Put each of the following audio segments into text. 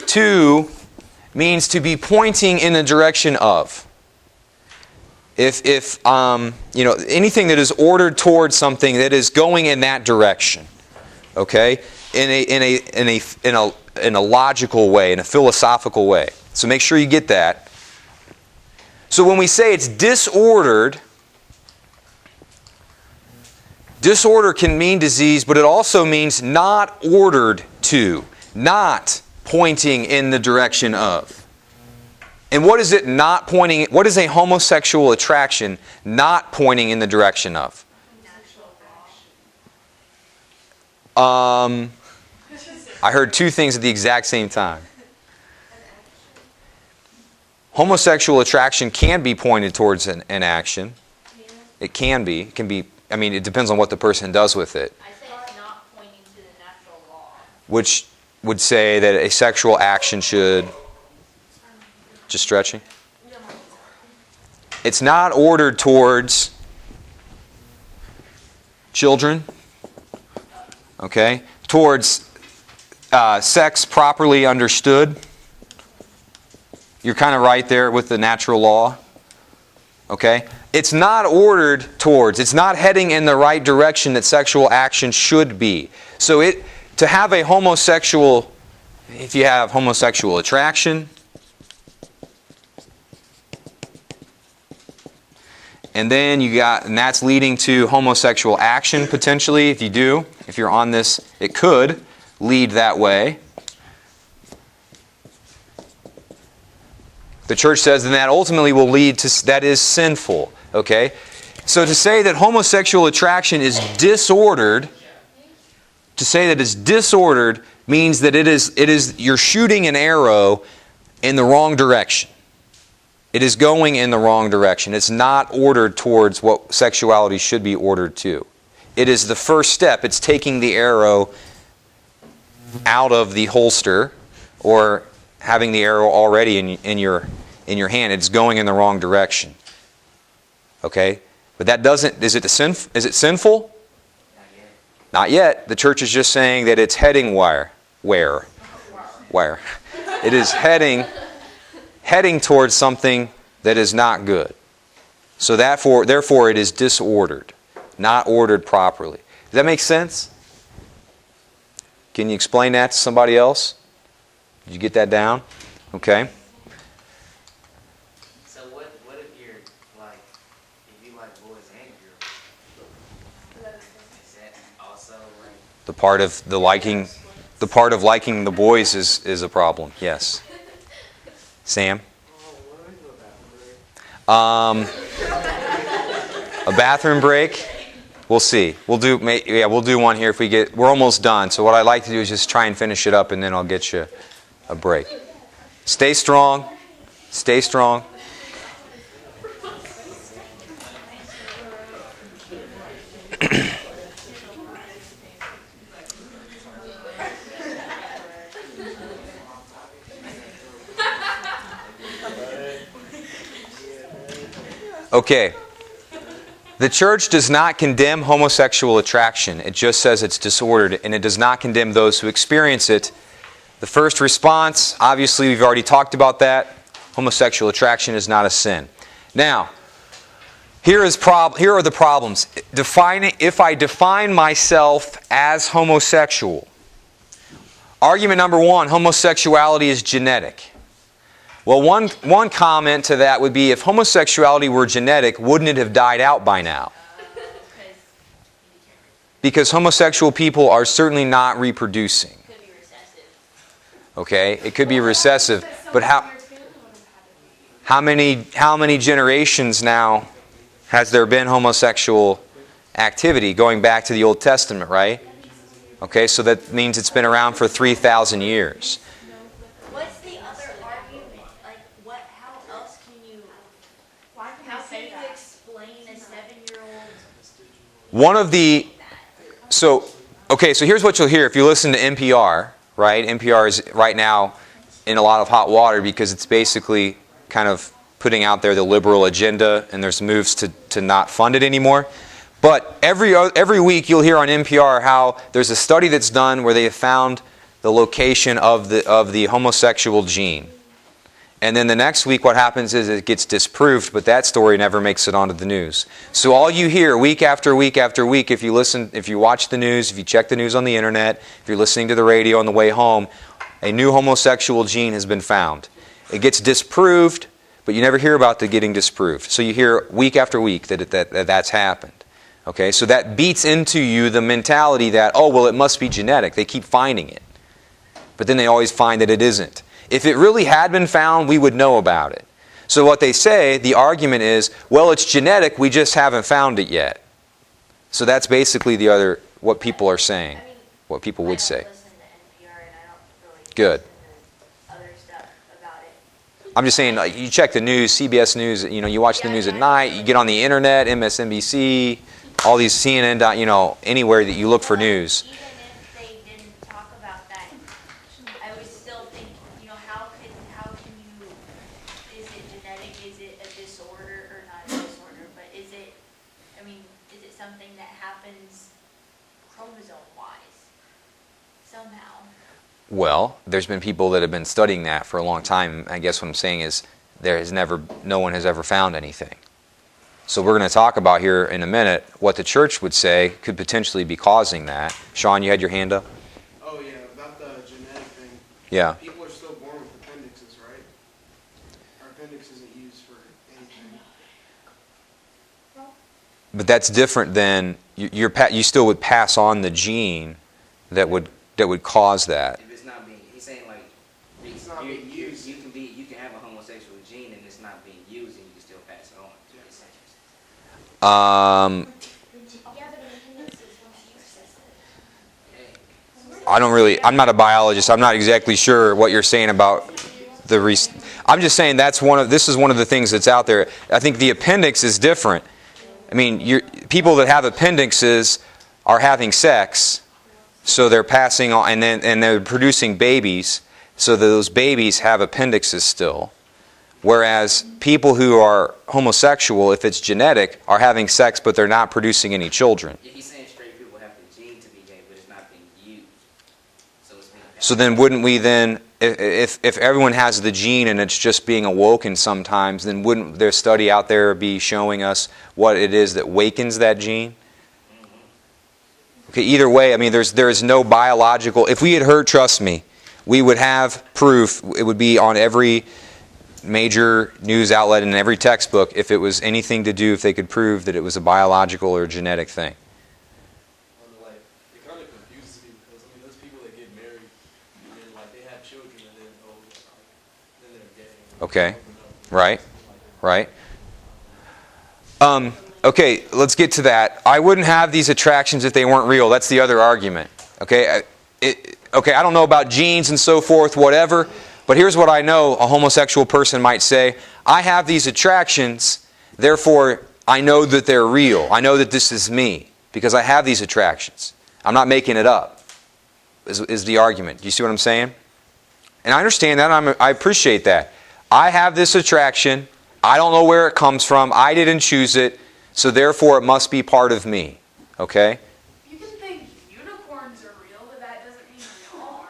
To means to be pointing in the direction of. If anything that is ordered towards something that is going in that direction, okay, in a logical way, in a philosophical way. So make sure you get that. So when we say it's disordered, disorder can mean disease, but it also means not ordered to, not pointing in the direction of. And what is it not pointing? What is a homosexual attraction not pointing in the direction of? I heard two things at the exact same time. Homosexual attraction can be pointed towards an action. It can be. It can be. I mean, it depends on what the person does with it. I say it's not pointing to the natural law. Which would say that a sexual action should... Just stretching? It's not ordered towards children, okay? Towards sex properly understood. You're kind of right there with the natural law, okay? It's not ordered towards, it's not heading in the right direction that sexual action should be. So to have a homosexual, if you have homosexual attraction, and then and that's leading to homosexual action potentially, if you do. If you're on this, it could lead that way. The church says that ultimately will lead to, that is sinful. Okay? So to say that homosexual attraction is disordered, to say that it's disordered means that it is you're shooting an arrow in the wrong direction. It is going in the wrong direction. It's not ordered towards what sexuality should be ordered to. It is the first step. It's taking the arrow out of the holster or having the arrow already in your hand. It's going in the wrong direction. Okay? But that doesn't... Is it sinful? Not yet. The church is just saying that it's heading where? It is heading towards something that is not good. So therefore it is disordered, not ordered properly. Does that make sense? Can you explain that to somebody else? Did you get that down? Okay. So what if you're like, if you like boys and girls? Is that also like... The part of liking the boys is a problem, yes. Sam? A bathroom break? We'll see. We'll do one here if we get... We're almost done, so what I'd like to do is just try and finish it up and then I'll get you a break. Stay strong. Stay strong. Okay. The church does not condemn homosexual attraction. It just says it's disordered, and it does not condemn those who experience it. The first response, obviously we've already talked about that. Homosexual attraction is not a sin. Now, here are the problems. If I define myself as homosexual, argument number one, homosexuality is genetic. Well, one comment to that would be, if homosexuality were genetic, wouldn't it have died out by now? Because homosexual people are certainly not reproducing. It could be recessive. Okay, it could be recessive, but how many generations now has there been homosexual activity going back to the Old Testament, right? Okay, so that means it's been around for 3,000 years. What's the other argument? Like, how else can you... How can you explain a 7-year-old... One of the... So here's what you'll hear if you listen to NPR, right? NPR is right now in a lot of hot water because it's basically kind of putting out there the liberal agenda, and there's moves to not fund it anymore. But every week you'll hear on NPR how there's a study that's done where they have found the location of the homosexual gene. And then the next week what happens is it gets disproved, but that story never makes it onto the news. So all you hear week after week after week, if you watch the news, if you check the news on the internet, if you're listening to the radio on the way home, a new homosexual gene has been found. It gets disproved, but you never hear about the getting disproved. So you hear week after week that's happened. Okay, so that beats into you the mentality that, oh, well, it must be genetic. They keep finding it. But then they always find that it isn't. If it really had been found, we would know about it. So what they say, the argument is, well, it's genetic, we just haven't found it yet. So that's basically what people are saying, what people would say. I don't listen to NPR and I don't really Good. listen to other stuff about it. I'm just saying, like, you check the news, CBS News, you watch the news at night, you get on the internet, MSNBC, all these CNN, anywhere that you look for news. Even if they didn't talk about that, I would still think, how can you, is it genetic, is it a disorder, or not a disorder, but is it something that happens chromosome-wise somehow? Well, there's been people that have been studying that for a long time. I guess what I'm saying is no one has ever found anything. So we're going to talk about here in a minute what the church would say could potentially be causing that. Sean, you had your hand up? Oh yeah, about the genetic thing. Yeah. People are still born with appendixes, right? Our appendix isn't used for anything. But that's different than you still would pass on the gene that would cause that. If it's not being, he's saying like, It's not being used. You can have a homosexual gene and it's not being used and you can still pass it on. I'm not a biologist. I'm not exactly sure what you're saying about I'm just saying this is one of the things that's out there. I think the appendix is different. I mean, people that have appendixes are having sex, so they're passing on, and they're producing babies, so that those babies have appendixes still. Whereas people who are homosexual, if it's genetic, are having sex, but they're not producing any children. Yeah, he's saying straight people have the gene to be gay, but it's not being used. So it's being passed. So then wouldn't we then, if everyone has the gene and it's just being awoken sometimes, then wouldn't their study out there be showing us what it is that wakens that gene? Okay, either way, I mean, there is no biological, if we had heard, trust me, we would have proof, it would be on every major news outlet and every textbook if it was anything to do, if they could prove that it was a biological or genetic thing. It kind of confuses me because there's people that get married and then they have children and then they're gay. Okay, right. Okay, let's get to that. I wouldn't have these attractions if they weren't real. That's the other argument. Okay, I don't know about genes and so forth, whatever. But here's what I know a homosexual person might say. I have these attractions, therefore I know that they're real. I know that this is me because I have these attractions. I'm not making it up, is the argument. Do you see what I'm saying? And I understand that. I appreciate that. I have this attraction. I don't know where it comes from. I didn't choose it. So therefore it must be part of me. Okay? You can think unicorns are real, but that doesn't mean they are.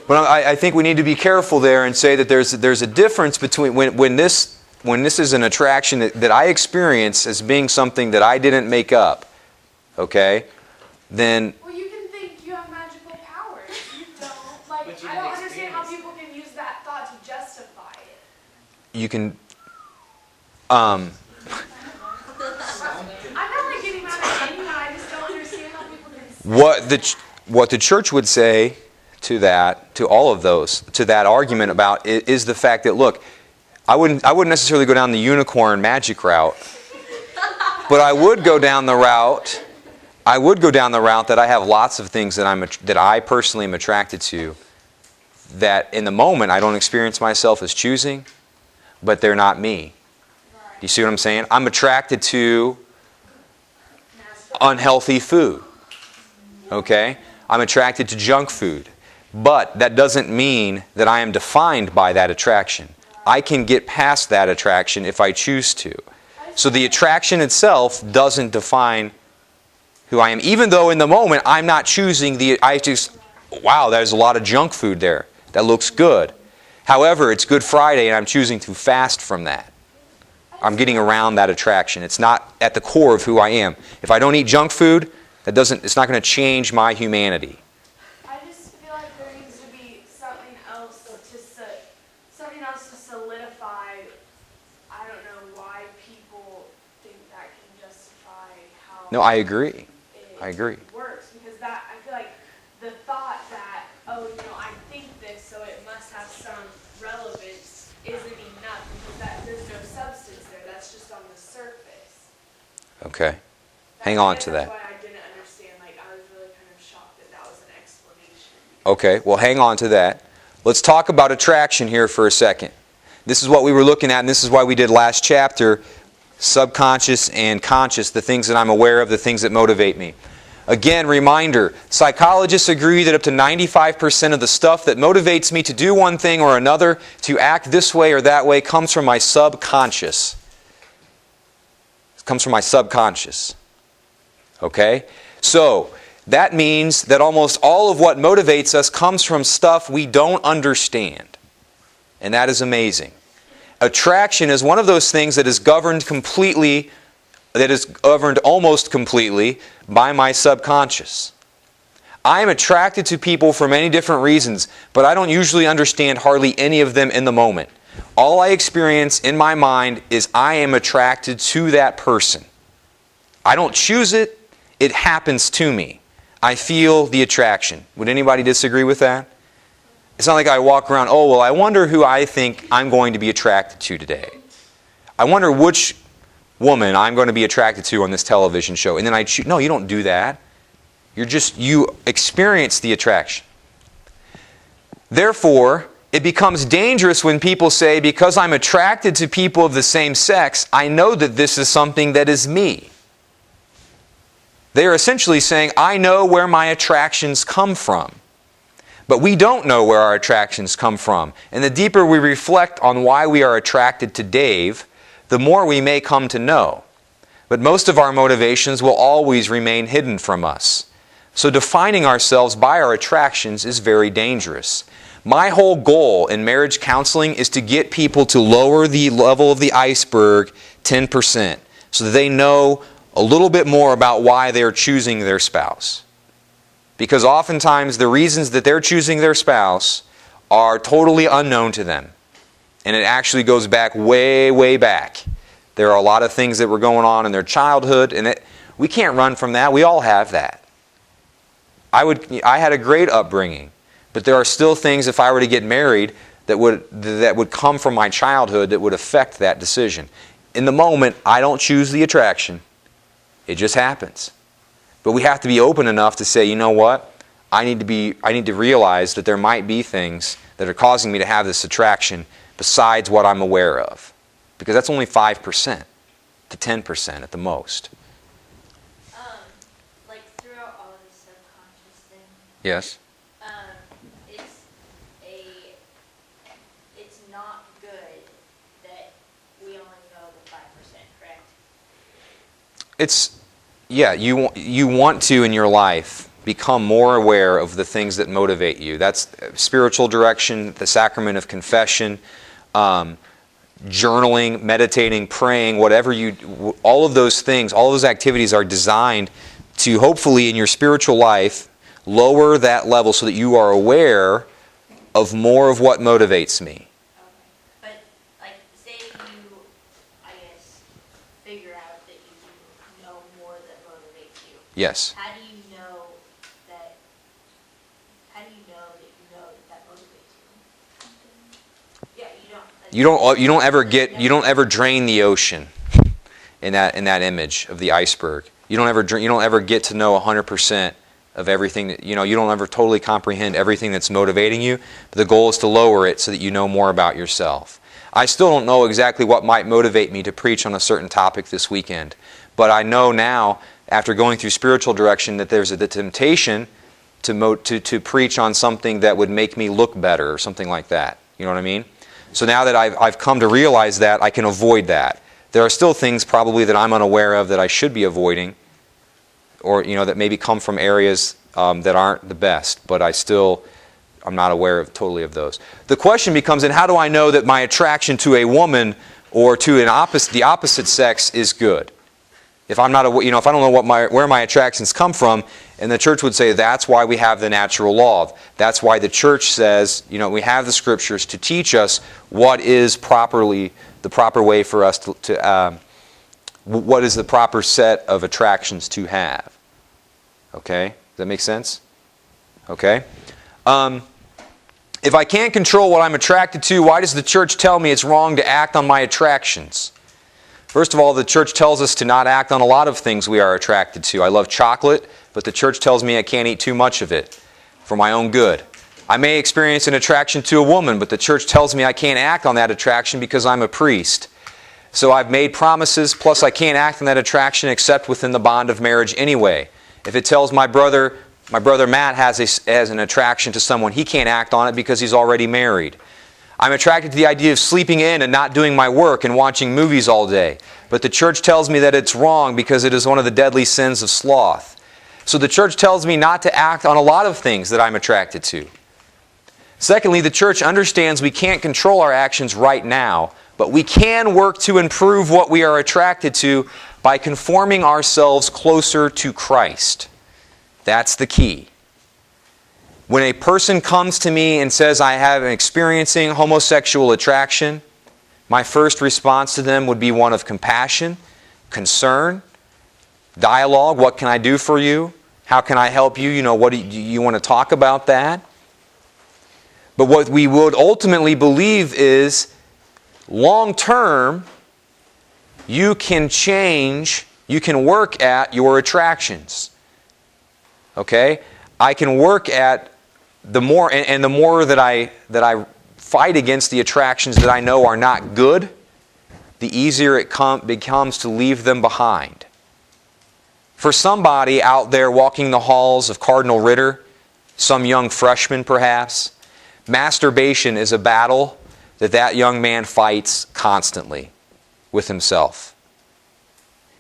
But I think we need to be careful there and say that there's a difference between when this is an attraction that I experience as being something that I didn't make up, okay, then... Well, you can think you have magical powers. You don't. But you I don't didn't understand how experience people can use that thought to justify it. You can... I'm not getting mad at anyone. I just don't understand how people can say What the church would say to that, to all of those, to that argument about is the fact that, look, I wouldn't necessarily go down the unicorn magic route, but I would go down the route that I have lots of things that I personally am attracted to that in the moment I don't experience myself as choosing, but they're not me. Do you see what I'm saying? I'm attracted to unhealthy food. Okay? I'm attracted to junk food. But that doesn't mean that I am defined by that attraction. I can get past that attraction if I choose to. So the attraction itself doesn't define who I am. Even though in the moment I'm not choosing wow, there's a lot of junk food there. That looks good. However, it's Good Friday and I'm choosing to fast from that. I'm getting around that attraction. It's not at the core of who I am. If I don't eat junk food, it's not going to change my humanity. I just feel like there needs to be something else to solidify. I don't know why people think that can justify how. No, I agree. I agree. Works because that I feel like the thought that I think this, so it must have some relevance isn't enough because there's no substance there. That's just on the surface. Okay. Hang on to that. That's why I didn't understand. Like I was really kind of shocked that was an explanation. Okay, well hang on to that. Let's talk about attraction here for a second. This is what we were looking at, and this is why we did last chapter, subconscious and conscious, the things that I'm aware of, the things that motivate me. Again, reminder, psychologists agree that up to 95% of the stuff that motivates me to do one thing or another, to act this way or that way, comes from my subconscious. It comes from my subconscious. Okay? So, that means that almost all of what motivates us comes from stuff we don't understand. And that is amazing. Attraction is one of those things that is governed almost completely by my subconscious. I am attracted to people for many different reasons, but I don't usually understand hardly any of them in the moment. All I experience in my mind is I am attracted to that person. I don't choose it, it happens to me. I feel the attraction. Would anybody disagree with that? It's not like I walk around, oh, well, I wonder who I think I'm going to be attracted to today. I wonder which woman I'm going to be attracted to on this television show. And then I choose. No, you don't do that. You experience the attraction. Therefore, it becomes dangerous when people say, because I'm attracted to people of the same sex, I know that this is something that is me. They are essentially saying, I know where my attractions come from. But we don't know where our attractions come from. And the deeper we reflect on why we are attracted to Dave, the more we may come to know. But most of our motivations will always remain hidden from us. So defining ourselves by our attractions is very dangerous. My whole goal in marriage counseling is to get people to lower the level of the iceberg 10%, so that they know a little bit more about why they're choosing their spouse. Because oftentimes the reasons that they're choosing their spouse are totally unknown to them. And it actually goes back way, way back. There are a lot of things that were going on in their childhood, and we can't run from that. We all have that. I had a great upbringing, but there are still things, if I were to get married, that would come from my childhood that would affect that decision. In the moment, I don't choose the attraction. It just happens. But we have to be open enough to say, you know what? I need to realize that there might be things that are causing me to have this attraction besides what I'm aware of. Because that's only 5% to 10% at the most. Like throughout all this subconscious thing, Yes? it's not good that we only know the 5%, correct? You want to in your life become more aware of the things that motivate you. That's spiritual direction, the sacrament of confession, journaling, meditating, praying, all of those things, all those activities are designed to hopefully in your spiritual life lower that level so that you are aware of more of what motivates me. But, like, say you, I guess, figure out that you know more that motivates you. Yes. How do you know that that motivates you? Yeah, You don't ever drain the ocean in that image of the iceberg. You don't ever get to know 100% of everything that, you don't ever totally comprehend everything that's motivating you. But the goal is to lower it so that you know more about yourself. I still don't know exactly what might motivate me to preach on a certain topic this weekend. But I know now, after going through spiritual direction, that there's the temptation to preach on something that would make me look better or something like that. You know what I mean? So now that I've come to realize that, I can avoid that. There are still things probably that I'm unaware of that I should be avoiding, or that maybe come from areas that aren't the best, but I'm not aware totally of those. The question becomes, then how do I know that my attraction to a woman or to the opposite sex is good? If I'm not, if I don't know where my attractions come from, and the church would say that's why we have the natural law. That's why the church says, we have the scriptures to teach us what is the proper way for us to what is the proper set of attractions to have. Okay, does that make sense? Okay. If I can't control what I'm attracted to, why does the church tell me it's wrong to act on my attractions? First of all, the church tells us to not act on a lot of things we are attracted to. I love chocolate, but the church tells me I can't eat too much of it for my own good. I may experience an attraction to a woman, but the church tells me I can't act on that attraction because I'm a priest. So I've made promises, plus I can't act on that attraction except within the bond of marriage anyway. If it tells my brother Matt has an attraction to someone, he can't act on it because he's already married. I'm attracted to the idea of sleeping in and not doing my work and watching movies all day. But the church tells me that it's wrong because it is one of the deadly sins of sloth. So the church tells me not to act on a lot of things that I'm attracted to. Secondly, the church understands we can't control our actions right now, but we can work to improve what we are attracted to by conforming ourselves closer to Christ. That's the key. When a person comes to me and says, I have experiencing homosexual attraction, my first response to them would be one of compassion, concern, dialogue. What can I do for you? How can I help you? What do you want to talk about that? But what we would ultimately believe is, long term, you can change, you can work at your attractions. Okay? I can work at the more that I fight against the attractions that I know are not good, the easier it becomes to leave them behind. For somebody out there walking the halls of Cardinal Ritter, some young freshman perhaps, masturbation is a battle that young man fights constantly with himself.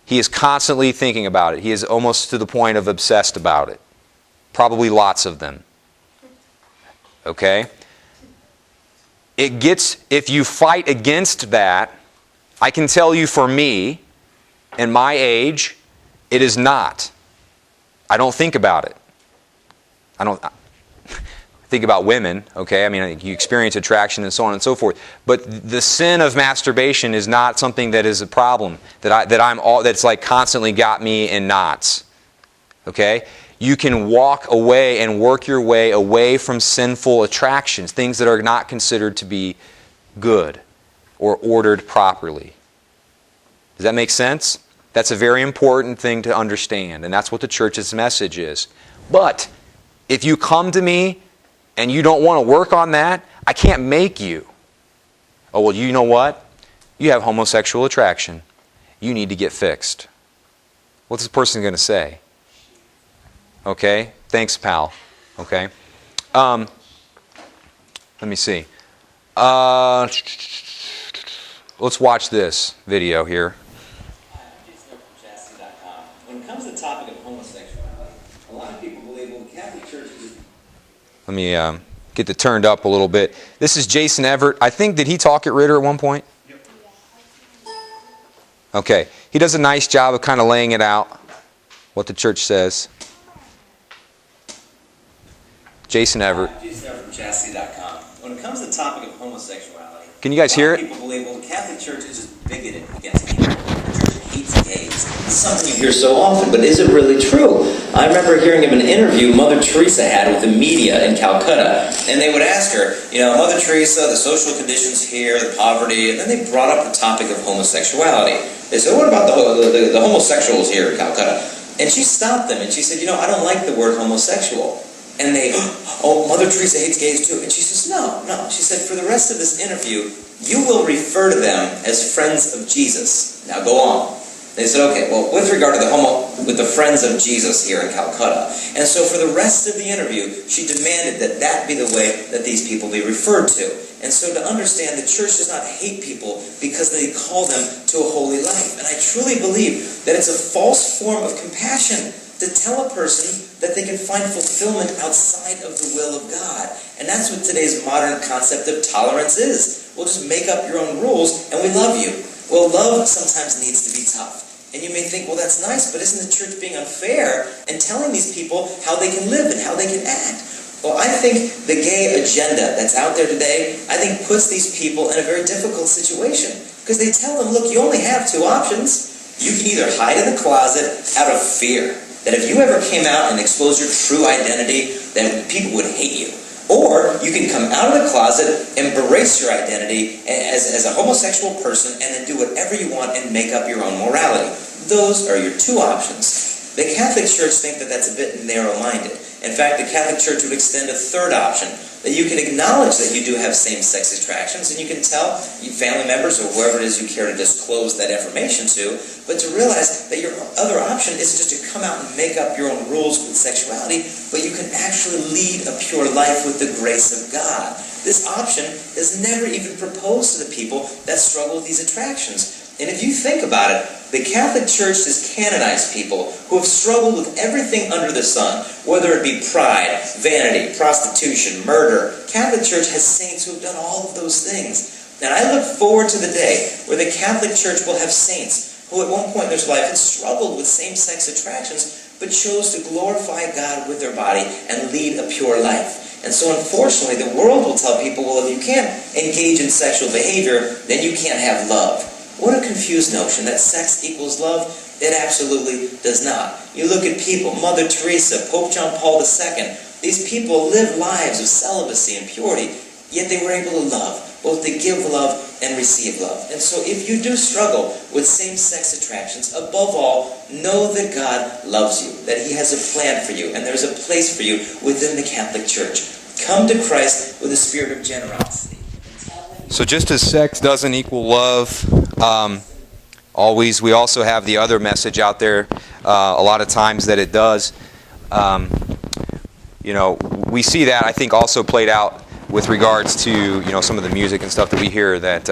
He is constantly thinking about it. He is almost to the point of obsessed about it. Probably lots of them. Okay? If you fight against that, I can tell you for me, and my age, it is not. I don't think about it. I think about women, okay? I mean, you experience attraction and so on and so forth. But the sin of masturbation is not something that is a problem, that's like constantly got me in knots. Okay? You can walk away and work your way away from sinful attractions, things that are not considered to be good or ordered properly. Does that make sense? That's a very important thing to understand, and that's what the church's message is. But if you come to me and you don't want to work on that, I can't make you. Oh, well, you know what? You have homosexual attraction. You need to get fixed. What's this person going to say? Okay, thanks, pal. Okay, let me see. Let's watch this video here. When it comes to the topic of homosexuality, a lot of people believe, well, the Catholic Church is... Let me get it turned up a little bit. This is Jason Everett. I think, did he talk at Ritter at one point? Yep. Okay, he does a nice job of kind of laying it out, what the church says. Jason Everett. Jason Everett from Chastity.com. When it comes to the topic of homosexuality, can you guys hear it? People believe, well, the Catholic Church is just bigoted against people. The church hates gays. It's something you hear so often, but is it really true? I remember hearing of an interview Mother Teresa had with the media in Calcutta, and they would ask her, Mother Teresa, the social conditions here, the poverty, and then they brought up the topic of homosexuality. They said, what about the homosexuals here in Calcutta? And she stopped them, and she said, I don't like the word homosexual. And they, oh, Mother Teresa hates gays too. And she says, no. She said, for the rest of this interview, you will refer to them as friends of Jesus. Now go on. They said, okay, well, with regard to with the friends of Jesus here in Calcutta. And so for the rest of the interview, she demanded that be the way that these people be referred to. And so to understand, the church does not hate people because they call them to a holy life. And I truly believe that it's a false form of compassion. to tell a person that they can find fulfillment outside of the will of God. And that's what today's modern concept of tolerance is. We'll just make up your own rules and we love you. Well, love sometimes needs to be tough. And you may think, well, that's nice, but isn't the church being unfair and telling these people how they can live and how they can act? Well, I think the gay agenda that's out there today, I think puts these people in a very difficult situation. Because they tell them, look, you only have two options. You can either hide in the closet out of fear that if you ever came out and exposed your true identity, then people would hate you. Or you can come out of the closet, embrace your identity as a homosexual person, and then do whatever you want and make up your own morality. Those are your two options. The Catholic Church think that that's a bit narrow-minded. In fact, the Catholic Church would extend a third option, that you can acknowledge that you do have same-sex attractions, and you can tell your family members or whoever it is you care to disclose that information to, but to realize that your other option isn't just to come out and make up your own rules with sexuality, but you can actually lead a pure life with the grace of God. This option is never even proposed to the people that struggle with these attractions. And if you think about it, the Catholic Church has canonized people who have struggled with everything under the sun, whether it be pride, vanity, prostitution, murder. Catholic Church has saints who have done all of those things. And I look forward to the day where the Catholic Church will have saints who at one point in their life had struggled with same-sex attractions, but chose to glorify God with their body and lead a pure life. And so unfortunately, the world will tell people, well, if you can't engage in sexual behavior, then you can't have love. What a confused notion, that sex equals love. It absolutely does not. You look at people, Mother Teresa, Pope John Paul II, these people lived lives of celibacy and purity, yet they were able to love, both to give love and receive love. And so if you do struggle with same-sex attractions, above all, know that God loves you, that He has a plan for you, and there's a place for you within the Catholic Church. Come to Christ with a spirit of generosity. So just as sex doesn't equal love, we also have the other message out there a lot of times that it does. We see that, I think, also played out with regards to, some of the music and stuff that we hear that,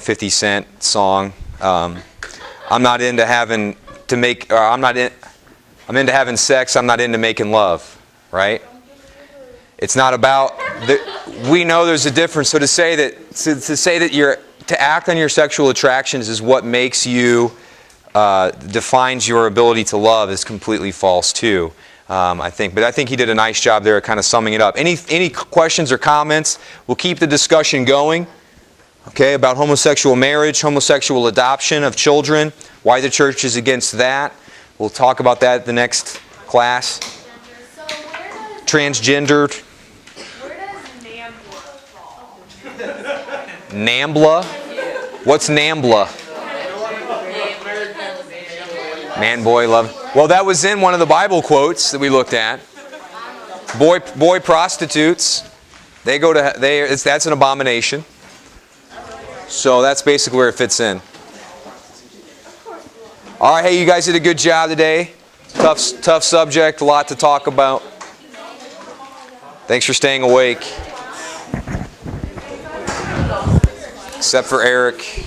50 Cent song. I'm not into having to make, I'm into having sex, I'm not into making love, right? It's not about, we know there's a difference. So to say that to act on your sexual attractions is what makes you, defines your ability to love is completely false too. I think. But I think he did a nice job there of kind of summing it up. Any questions or comments? We'll keep the discussion going, okay, about homosexual marriage, homosexual adoption of children, why the church is against that. We'll talk about that at the next class. So where does Transgendered. NAMBLA fall? NAMBLA? What's NAMBLA? Man, boy, love. Well, that was in one of the Bible quotes that we looked at. Boy prostitutes. That's an abomination. So that's basically where it fits in. All right, hey, you guys did a good job today. Tough subject, a lot to talk about. Thanks for staying awake. Except for Eric.